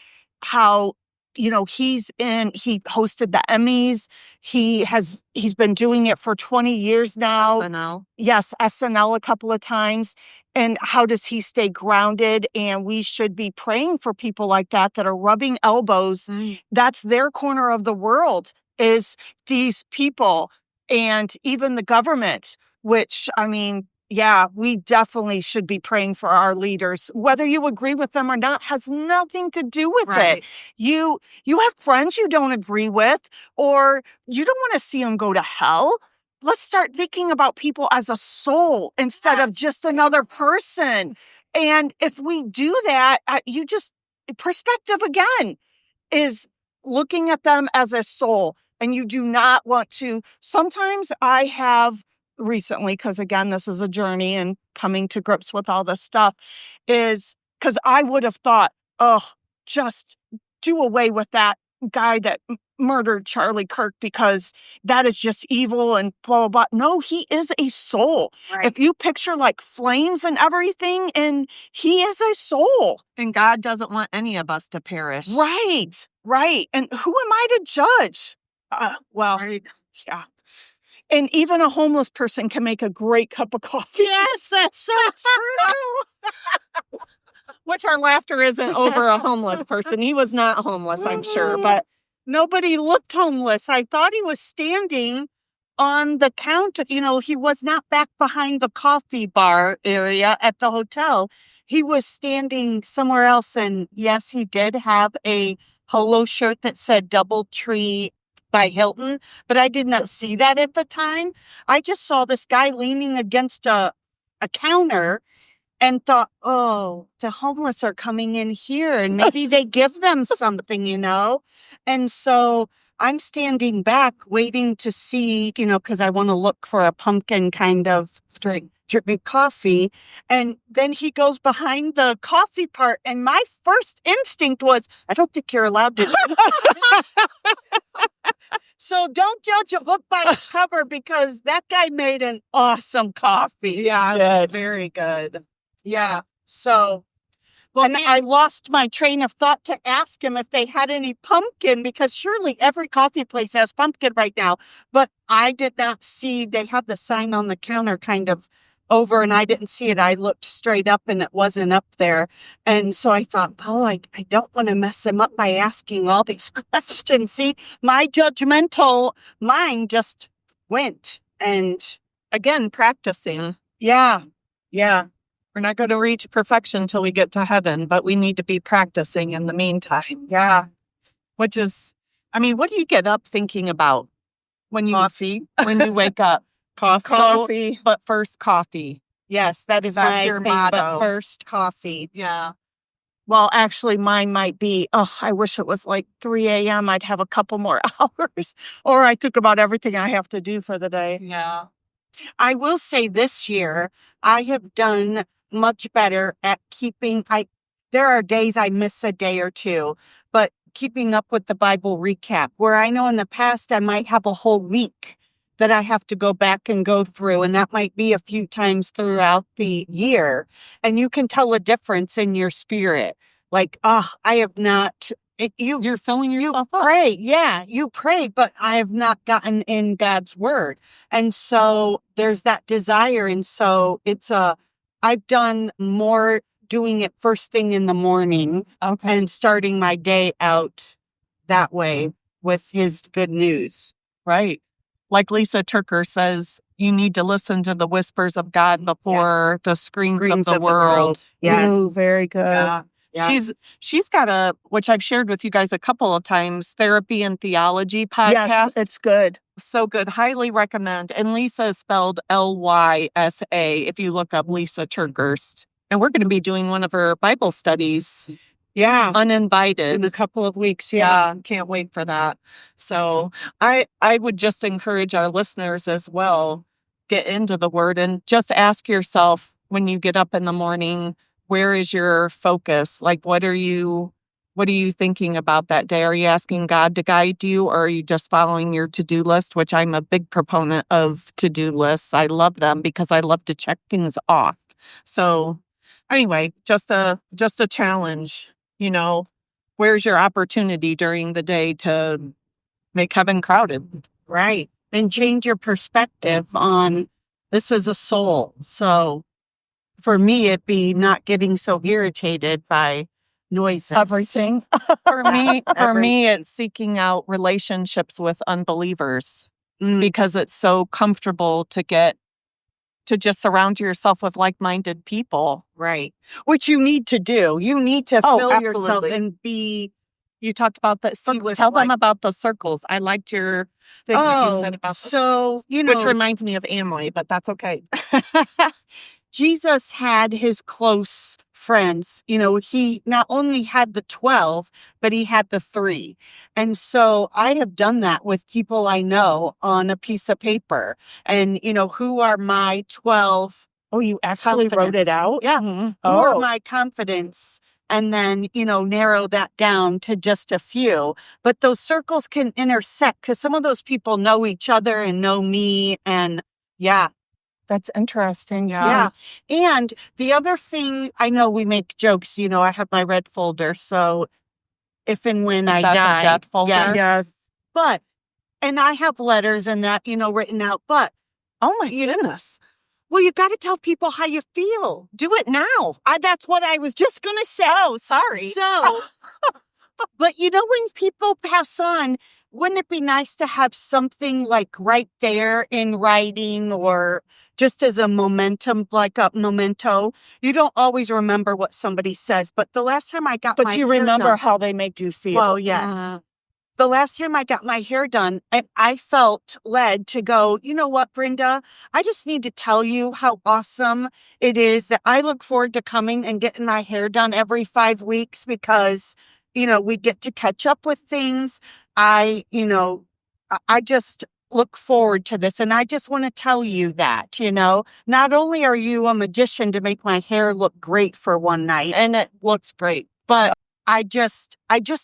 how, he hosted the Emmys. He's been doing it for 20 years now. SNL. Yes, SNL a couple of times. And how does he stay grounded? And we should be praying for people like that are rubbing elbows. That's their corner of the world, is these people, and even the government, which, I mean, yeah, we definitely should be praying for our leaders. Whether you agree with them or not has nothing to do with it. You have friends you don't agree with, or you don't want to see them go to hell. Let's start thinking about people as a soul instead of just another person. And if we do that, perspective again is looking at them as a soul. And you do not want to. Sometimes I have recently, because again, this is a journey and coming to grips with all this stuff, is because I would have thought, just do away with that guy that murdered Charlie Kirk because that is just evil and blah, blah, blah. No, he is a soul. Right. If you picture like flames and everything, and he is a soul. And God doesn't want any of us to perish. Right. And who am I to judge? Yeah. And even a homeless person can make a great cup of coffee. Yes, that's so true. Which our laughter isn't over a homeless person. He was not homeless, I'm sure, but nobody looked homeless. I thought he was standing on the counter. He was not back behind the coffee bar area at the hotel. He was standing somewhere else. And yes, he did have a polo shirt that said DoubleTree by Hilton, but I did not see that at the time. I just saw this guy leaning against a counter and thought, oh, the homeless are coming in here and maybe they give them something, And so I'm standing back waiting to see, because I want to look for a pumpkin kind of dripping coffee. And then he goes behind the coffee part. And my first instinct was, I don't think you're allowed to. So don't judge a book by its cover, because that guy made an awesome coffee. Yeah, it was very good. Yeah. So, I lost my train of thought to ask him if they had any pumpkin, because surely every coffee place has pumpkin right now. But I did not see, they had the sign on the counter kind of over, and I didn't see it. I looked straight up and it wasn't up there. And so I thought, I don't want to mess him up by asking all these questions. See, my judgmental mind just went. And again, practicing. Yeah. We're not going to reach perfection until we get to heaven, but we need to be practicing in the meantime. Yeah. Which is, I mean, what do you get up thinking about when you wake up? Coffee. But first coffee. Yes, that's my your thing, motto. but first coffee. Yeah. Well, actually, mine might be, I wish it was like 3 a.m. I'd have a couple more hours. Or I think about everything I have to do for the day. Yeah. I will say this year, I have done much better at there are days I miss a day or two, but keeping up with the Bible recap, where I know in the past I might have a whole week that I have to go back and go through, and that might be a few times throughout the year. And you can tell a difference in your spirit. Like, I have not... You're filling yourself up. Pray, yeah, you pray, but I have not gotten in God's word. And so there's that desire. And so I've done more doing it first thing in the morning and starting my day out that way with his good news. Right. Like Lisa Turker says, you need to listen to the whispers of God before the screams of the world. Yeah. Ooh, very good. Yeah. Yeah. She's got which I've shared with you guys a couple of times, Therapy and Theology podcast. Yes, it's good. So good. Highly recommend. And Lisa is spelled Lysa if you look up Lisa Turkerst. And we're going to be doing one of her Bible studies. Yeah. Uninvited. In a couple of weeks. Yeah. Can't wait for that. So I would just encourage our listeners as well, get into the word and just ask yourself when you get up in the morning, where is your focus? Like, what are you thinking about that day? Are you asking God to guide you, or are you just following your to-do list, which I'm a big proponent of to-do lists. I love them because I love to check things off. So anyway, just a challenge, where's your opportunity during the day to make heaven crowded? Right. And change your perspective on this is a soul. So for me, it'd be not getting so irritated by noises. Everything. For me, it's seeking out relationships with unbelievers because it's so comfortable to just surround yourself with like-minded people. Right. Which you need to do. You need to fill yourself and be... You talked about that. Tell them about the circles. I liked your thing that you said about circles. Which reminds me of Amway, but that's okay. Jesus had his close friends. He not only had the 12, but he had the 3. And so I have done that with people I know on a piece of paper. And, who are my 12? Oh, you actually wrote it out? Yeah. Mm-hmm. Who are my confidence? And then, narrow that down to just a few. But those circles can intersect because some of those people know each other and know me. And yeah. That's interesting. Yeah. And the other thing, I know we make jokes, I have my red folder. So if and when I die. The death folder? Yes. But, and I have letters and that, written out. But. Oh my goodness. Well, you got to tell people how you feel. Do it now. That's what I was just going to say. Oh, sorry. So, but when people pass on, wouldn't it be nice to have something like right there in writing or just as a momentum, like a memento? You don't always remember what somebody says, but the last time I got But you remember how they made you feel. Well, yes. The last time I got my hair done, I felt led to go, you know what, Brenda? I just need to tell you how awesome it is that I look forward to coming and getting my hair done every 5 weeks because, we get to catch up with things. I just look forward to this. And I just want to tell you that, not only are you a magician to make my hair look great for one night. And it looks great. But I just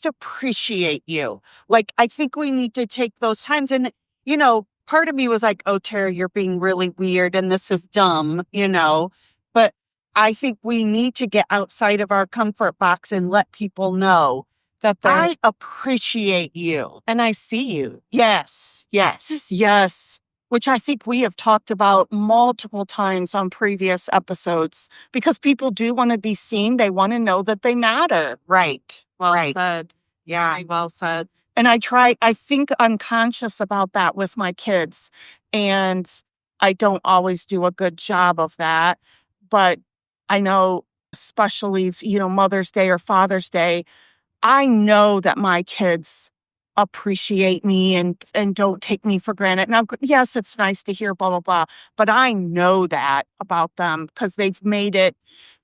appreciate you. Like, I think we need to take those times. And, part of me was like, oh, Tara, you're being really weird and this is dumb, But I think we need to get outside of our comfort box and let people know that I appreciate you. And I see you. Yes. Which I think we have talked about multiple times on previous episodes because people do want to be seen. They want to know that they matter. Right. Well said. Yeah. Very well said. And I think I'm conscious about that with my kids. And I don't always do a good job of that. But I know, especially, Mother's Day or Father's Day, I know that my kids appreciate me and don't take me for granted. Now, yes, it's nice to hear blah, blah, blah, but I know that about them because they've made it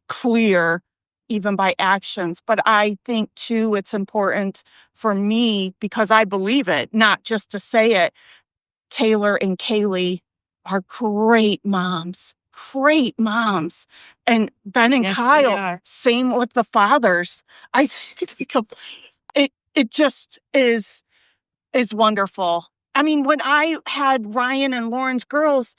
clear even by actions. But I think too, it's important for me because I believe it, not just to say it. Taylor and Kaylee are great moms. Great moms. And Ben and Kyle, same with the fathers. I think it just is wonderful. I mean, when I had Ryan and Lauren's girls,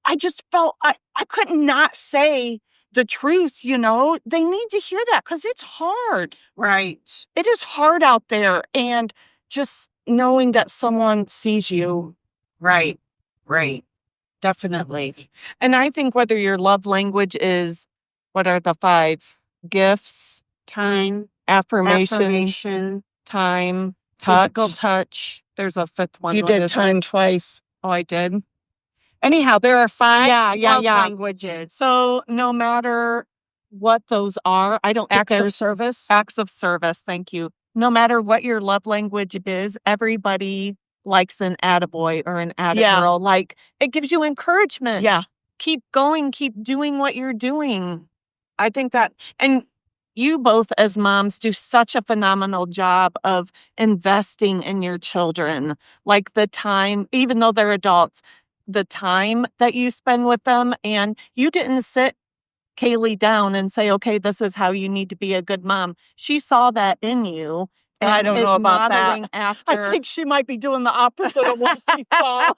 I just felt I could not say the truth, They need to hear that because it's hard. Right. It is hard out there. And just knowing that someone sees you. Right. Definitely. And I think whether your love language is, what are the 5? Gifts, time, affirmation, time, physical touch. There's a 5th one. You did time twice. Oh, I did? Anyhow, there are 5 love languages. So no matter what those are, I don't think Acts of service. Acts of service, thank you. No matter what your love language is, everybody likes an attaboy or an attagirl. Like, it gives you encouragement. Yeah. Keep going, keep doing what you're doing. I think that, and you both as moms do such a phenomenal job of investing in your children. Like the time, even though they're adults, the time that you spend with them, and you didn't sit Kaylee down and say, okay, this is how you need to be a good mom. She saw that in you. And I don't know about that. After. I think she might be doing the opposite of what she saw.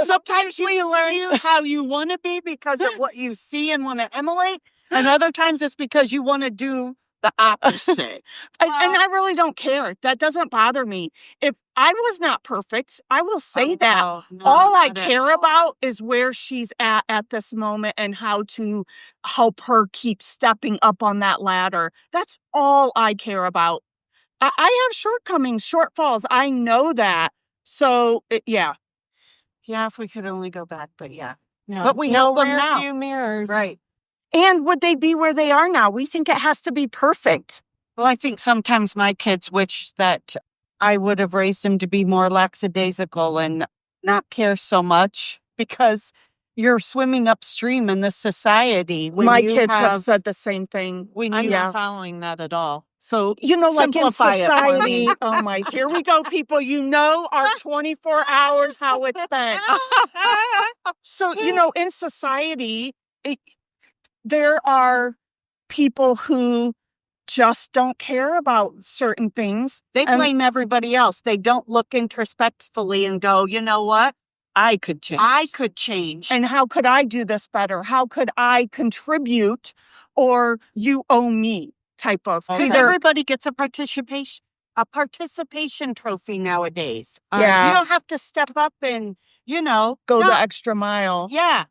Sometimes you learn how you want to be because of what you see and want to emulate. And other times it's because you want to do the opposite. And I really don't care. That doesn't bother me. If I was not perfect, I will say that. All I care about is where she's at this moment and how to help her keep stepping up on that ladder. That's all I care about. I have shortcomings, shortfalls. I know that. So, yeah. Yeah, if we could only go back, but yeah. But we help them now. Few mirrors. Right. And would they be where they are now? We think it has to be perfect. Well, I think sometimes my kids wish that I would have raised them to be more lackadaisical and not care so much because you're swimming upstream in this society. My kids have said the same thing. I'm not following that at all. So, like in society, oh my, here we go, people. Our 24 hours, how it's been. So, in society, there are people who just don't care about certain things. They blame everybody else. They don't look introspectively and go, you know what? I could change. And how could I do this better? How could I contribute? Or you owe me type of. See, everybody gets a participation trophy nowadays. Yeah. You don't have to step up and, go the extra mile. Yeah.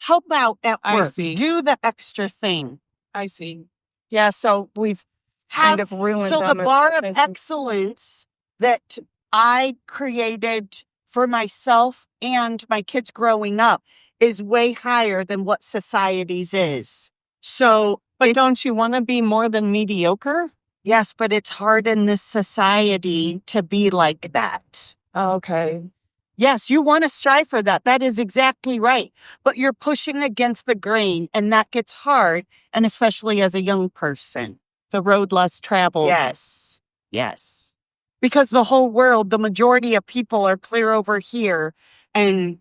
Help out at work. I see. Do the extra thing. I see. Yeah, so we've kind of ruined So them the bar of excellence that I created for myself and my kids growing up is way higher than what society's is. So, but don't you want to be more than mediocre? Yes, but it's hard in this society to be like that. Okay. Yes, you want to strive for that. That is exactly right. But you're pushing against the grain, and that gets hard, and especially as a young person. The road less traveled. Yes. Because the whole world, the majority of people are clear over here, and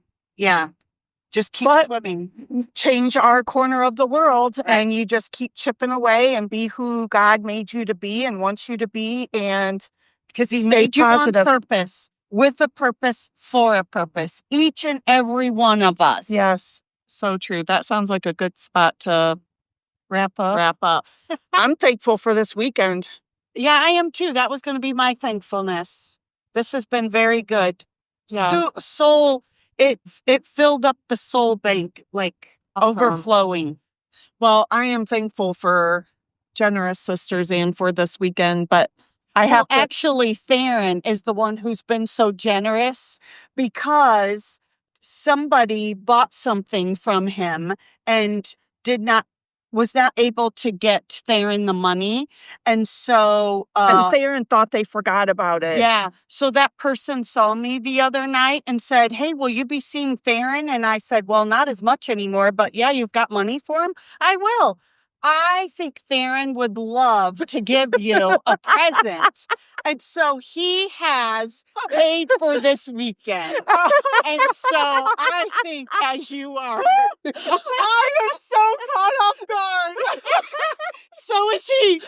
just keep swimming. Change our corner of the world, and you just keep chipping away and be who God made you to be and wants you to be, and because He made you on purpose. With a purpose, for a purpose. Each and every one of us. Yes. So true. That sounds like a good spot to wrap up. I'm thankful for this weekend. Yeah, I am too. That was going to be my thankfulness. This has been very good. Yeah. Soul, it filled up the soul bank, like overflowing. Well, I am thankful for generous sisters and for this weekend, but actually, Theron is the one who's been so generous because somebody bought something from him and was not able to get Theron the money. And so and Theron thought they forgot about it. Yeah. So that person saw me the other night and said, "Hey, will you be seeing Theron?" And I said, "Well, not as much anymore, but yeah, you've got money for him? I will." I think Theron would love to give you a present. And so he has paid for this weekend. And so I think as you are. I am so caught off guard. So is he.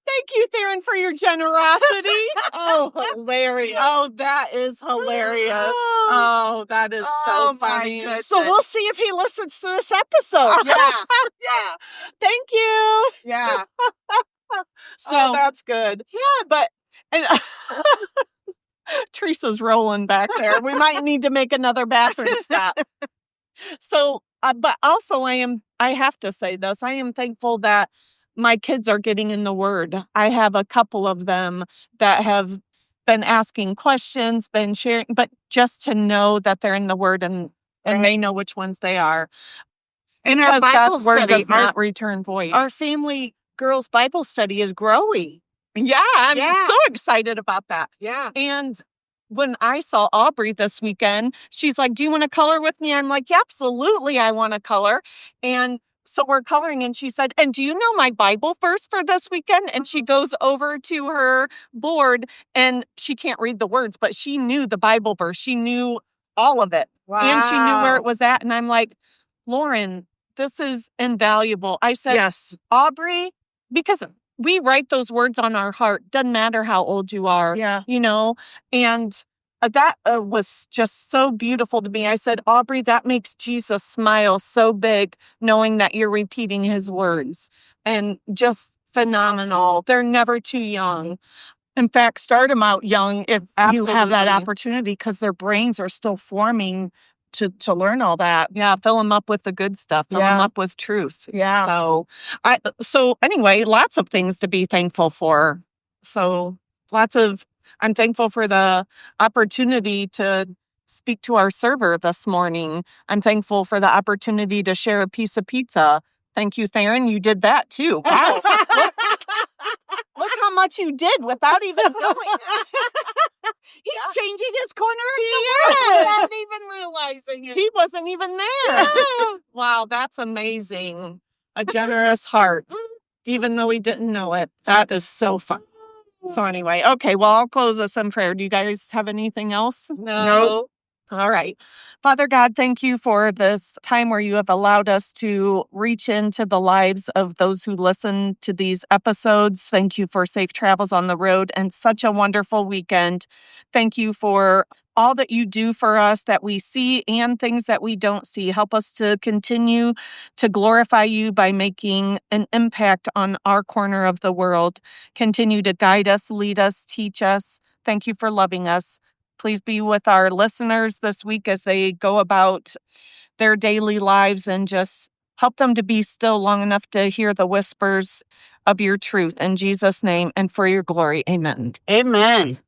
Thank you, Theron, for your generosity. Oh, hilarious. Oh, that is hilarious. Oh, that is so funny. So we'll see if he listens to this episode. Yeah. Thank you. Yeah. So that's good. Yeah. But and Teresa's rolling back there. We might need to make another bathroom stop. So, but also I have to say this. I am thankful that my kids are getting in the Word. I have a couple of them that have been asking questions, been sharing, but just to know that they're in the Word and they know which ones they are. And our Bible God's Word study does not return void. Our family girls Bible study is growing. Yeah, I'm so excited about that. Yeah. And when I saw Aubrey this weekend, she's like, "Do you want to color with me?" I'm like, "Yeah, absolutely, I want to color." And so we're coloring, and she said, "And do you know my Bible verse for this weekend?" And she goes over to her board, and she can't read the words, but she knew the Bible verse. She knew all of it. Wow. And she knew where it was at. And I'm like, "Lauren, this is invaluable." I said, Yes. "Aubrey," because we write those words on our heart. Doesn't matter how old you are, you know, and that was just so beautiful to me. I said, "Aubrey, that makes Jesus smile so big, knowing that you're repeating his words." And just phenomenal. Awesome. They're never too young. In fact, start them out young if you have that Absolutely. opportunity, because their brains are still forming to learn all that. Yeah, fill them up with the good stuff. Fill them up with truth. Yeah. So anyway, lots of things to be thankful for. So I'm thankful for the opportunity to speak to our server this morning. I'm thankful for the opportunity to share a piece of pizza. Thank you, Theron. You did that too. Wow. Look how much you did without even knowing. He's changing his corner of the world without even realizing it. He wasn't even there. Wow, that's amazing. A generous heart, even though he didn't know it. That is so fun. So anyway, okay, well, I'll close us in prayer. Do you guys have anything else? No. All right. Father God, thank you for this time where you have allowed us to reach into the lives of those who listen to these episodes. Thank you for safe travels on the road and such a wonderful weekend. Thank you for all that you do for us that we see and things that we don't see. Help us to continue to glorify you by making an impact on our corner of the world. Continue to guide us, lead us, teach us. Thank you for loving us. Please be with our listeners this week as they go about their daily lives, and just help them to be still long enough to hear the whispers of your truth. In Jesus' name and for your glory, amen. Amen.